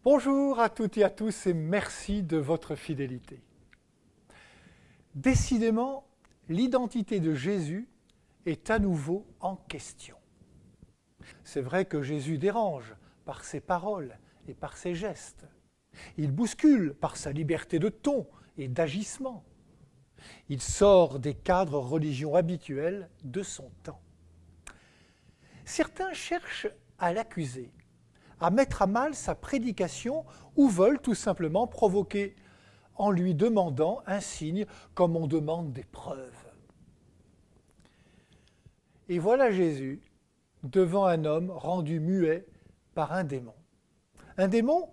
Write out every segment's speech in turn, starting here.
Bonjour à toutes et à tous et merci de votre fidélité. Décidément, l'identité de Jésus est à nouveau en question. C'est vrai que Jésus dérange par ses paroles et par ses gestes. Il bouscule par sa liberté de ton et d'agissement. Il sort des cadres religieux habituels de son temps. Certains cherchent à l'accuser, à mettre à mal sa prédication ou veulent tout simplement provoquer en lui demandant un signe comme on demande des preuves. Et voilà Jésus devant un homme rendu muet par un démon. Un démon,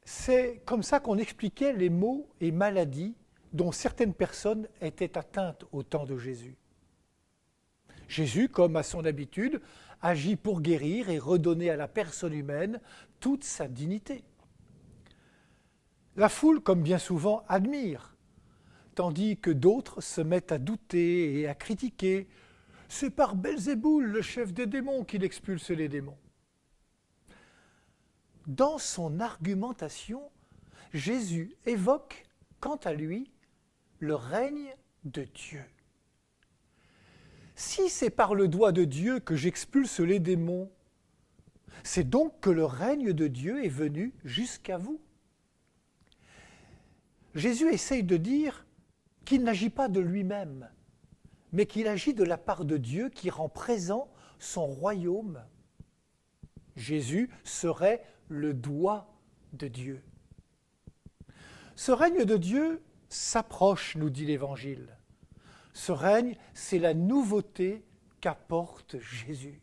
c'est comme ça qu'on expliquait les maux et maladies dont certaines personnes étaient atteintes au temps de Jésus. Jésus, comme à son habitude, agit pour guérir et redonner à la personne humaine toute sa dignité. La foule, comme bien souvent, admire, tandis que d'autres se mettent à douter et à critiquer. C'est par Belzéboul, le chef des démons, qu'il expulse les démons. Dans son argumentation, Jésus évoque, quant à lui, le règne de Dieu. Si c'est par le doigt de Dieu que j'expulse les démons, c'est donc que le règne de Dieu est venu jusqu'à vous. Jésus essaye de dire qu'il n'agit pas de lui-même, mais qu'il agit de la part de Dieu qui rend présent son royaume. Jésus serait le doigt de Dieu. Ce règne de Dieu s'approche, nous dit l'Évangile. Ce règne, c'est la nouveauté qu'apporte Jésus.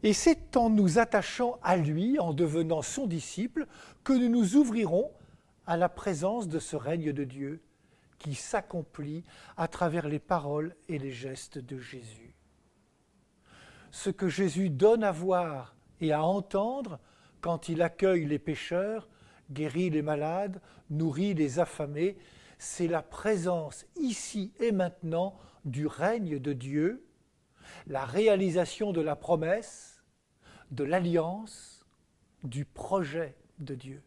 Et c'est en nous attachant à lui, en devenant son disciple, que nous nous ouvrirons à la présence de ce règne de Dieu qui s'accomplit à travers les paroles et les gestes de Jésus. Ce que Jésus donne à voir et à entendre quand il accueille les pécheurs, guérit les malades, nourrit les affamés, c'est la présence ici et maintenant du règne de Dieu, la réalisation de la promesse, de l'alliance, du projet de Dieu.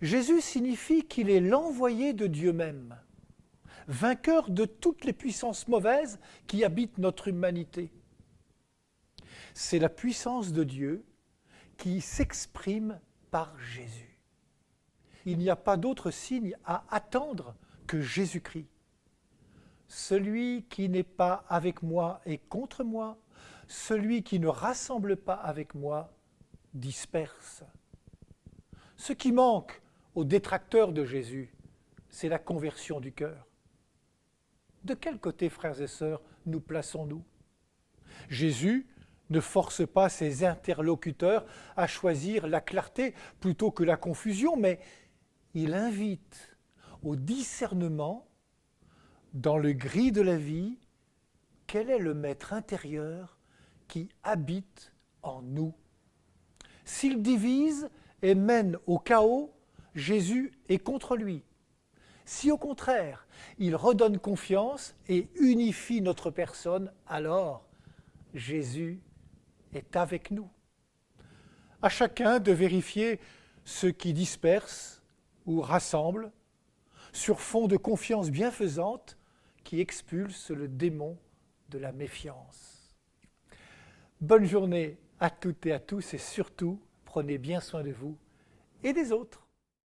Jésus signifie qu'il est l'envoyé de Dieu même, vainqueur de toutes les puissances mauvaises qui habitent notre humanité. C'est la puissance de Dieu qui s'exprime par Jésus. Il n'y a pas d'autre signe à attendre que Jésus-Christ. Celui qui n'est pas avec moi est contre moi, celui qui ne rassemble pas avec moi disperse. Ce qui manque aux détracteurs de Jésus, c'est la conversion du cœur. De quel côté, frères et sœurs, nous plaçons-nous ? Jésus ne force pas ses interlocuteurs à choisir la clarté plutôt que la confusion, mais il invite au discernement dans le gris de la vie, quel est le maître intérieur qui habite en nous. S'il divise et mène au chaos, Jésus est contre lui. Si au contraire, il redonne confiance et unifie notre personne, alors Jésus est avec nous. À chacun de vérifier ce qui disperse ou rassemble sur fond de confiance bienfaisante qui expulse le démon de la méfiance. Bonne journée à toutes et à tous et surtout, prenez bien soin de vous et des autres.